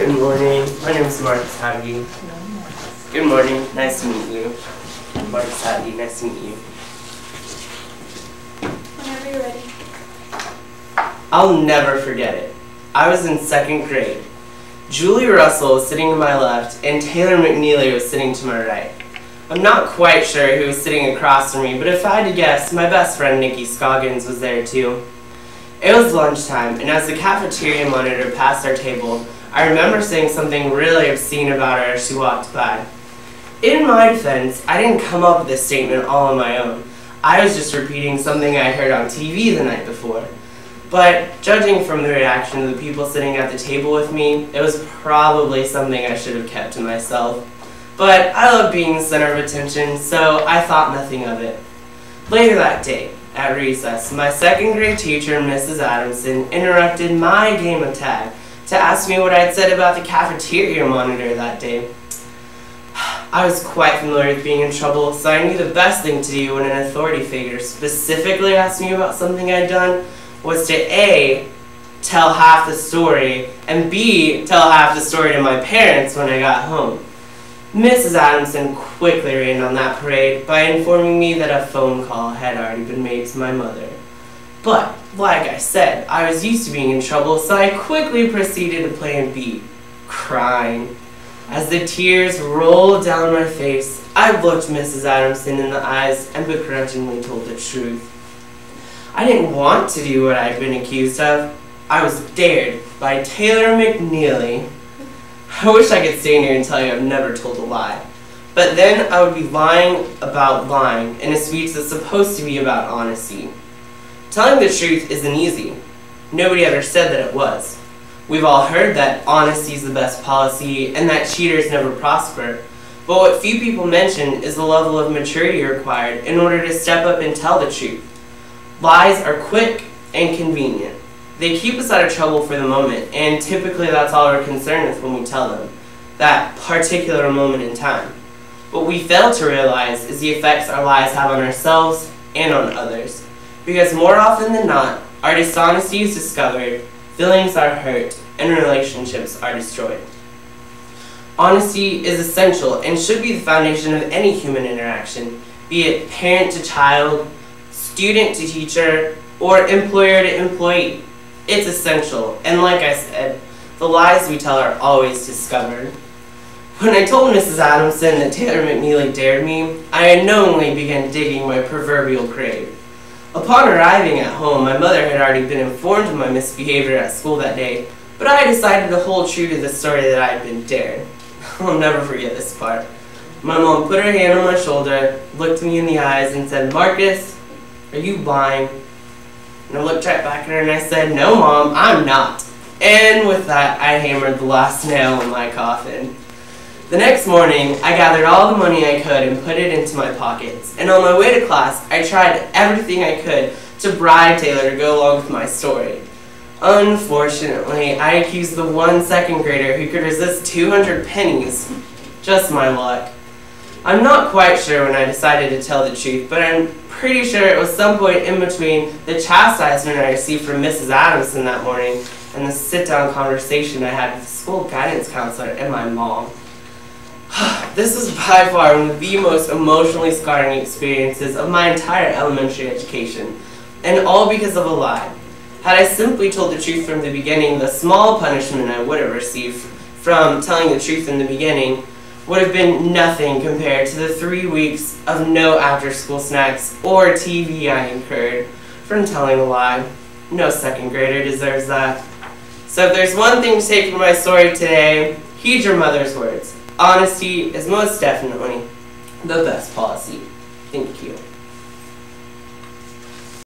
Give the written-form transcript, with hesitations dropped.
Good morning. My name is Marcus. How are you? Good morning. Nice to meet you. Marcus, how are you? Nice to meet you. Whenever you're ready. I'll never forget it. I was in 2nd grade. Julie Russell was sitting to my left, and Taylor McNeely was sitting to my right. I'm not quite sure who was sitting across from me, but if I had to guess, my best friend Nikki Scoggins was there too. It was lunchtime, and as the cafeteria monitor passed our table, I remember saying something really obscene about her as she walked by. In my defense, I didn't come up with this statement all on my own. I was just repeating something I heard on TV the night before. But judging from the reaction of the people sitting at the table with me, it was probably something I should have kept to myself. But I love being the center of attention, so I thought nothing of it. Later that day, at recess, my 2nd grade teacher, Mrs. Adamson, interrupted my game of tag to ask me what I'd said about the cafeteria monitor that day. I was quite familiar with being in trouble, so I knew the best thing to do when an authority figure specifically asked me about something I'd done was to A, tell half the story, and B, tell half the story to my parents when I got home. Mrs. Adamson quickly rained on that parade by informing me that a phone call had already been made to my mother. But, like I said, I was used to being in trouble, so I quickly proceeded to plan B, crying. As the tears rolled down my face, I looked Mrs. Adamson in the eyes and begrudgingly told the truth. I didn't want to do what I'd been accused of. I was dared by Taylor McNeely. I wish I could stand here and tell you I've never told a lie. But then I would be lying about lying in a speech that's supposed to be about honesty. Telling the truth isn't easy. Nobody ever said that it was. We've all heard that honesty is the best policy and that cheaters never prosper. But what few people mention is the level of maturity required in order to step up and tell the truth. Lies are quick and convenient. They keep us out of trouble for the moment, and typically that's all we're concerned with when we tell them, that particular moment in time. What we fail to realize is the effects our lies have on ourselves and on others. Because more often than not, our dishonesty is discovered, feelings are hurt, and relationships are destroyed. Honesty is essential and should be the foundation of any human interaction, be it parent to child, student to teacher, or employer to employee. It's essential, and like I said, the lies we tell are always discovered. When I told Mrs. Adamson that Taylor McNeely dared me, I unknowingly began digging my proverbial grave. Upon arriving at home, my mother had already been informed of my misbehavior at school that day, but I decided to hold true to the story that I had been dared. I'll never forget this part. My mom put her hand on my shoulder, looked me in the eyes, and said, "Marcus, are you lying?" And I looked right back at her and I said, "No, Mom, I'm not." And with that, I hammered the last nail in my coffin. The next morning, I gathered all the money I could and put it into my pockets. And on my way to class, I tried everything I could to bribe Taylor to go along with my story. Unfortunately, I accused the one 2nd grader who could resist 200 pennies. Just my luck. I'm not quite sure when I decided to tell the truth, but I'm pretty sure it was some point in between the chastisement I received from Mrs. Adamson that morning and the sit-down conversation I had with the school guidance counselor and my mom. This is by far one of the most emotionally scarring experiences of my entire elementary education, and all because of a lie. Had I simply told the truth from the beginning, the small punishment I would have received from telling the truth in the beginning would have been nothing compared to the 3 weeks of no after-school snacks or TV I incurred from telling a lie. No 2nd grader deserves that. So if there's one thing to take from my story today, heed your mother's words. Honesty is most definitely the best policy. Thank you.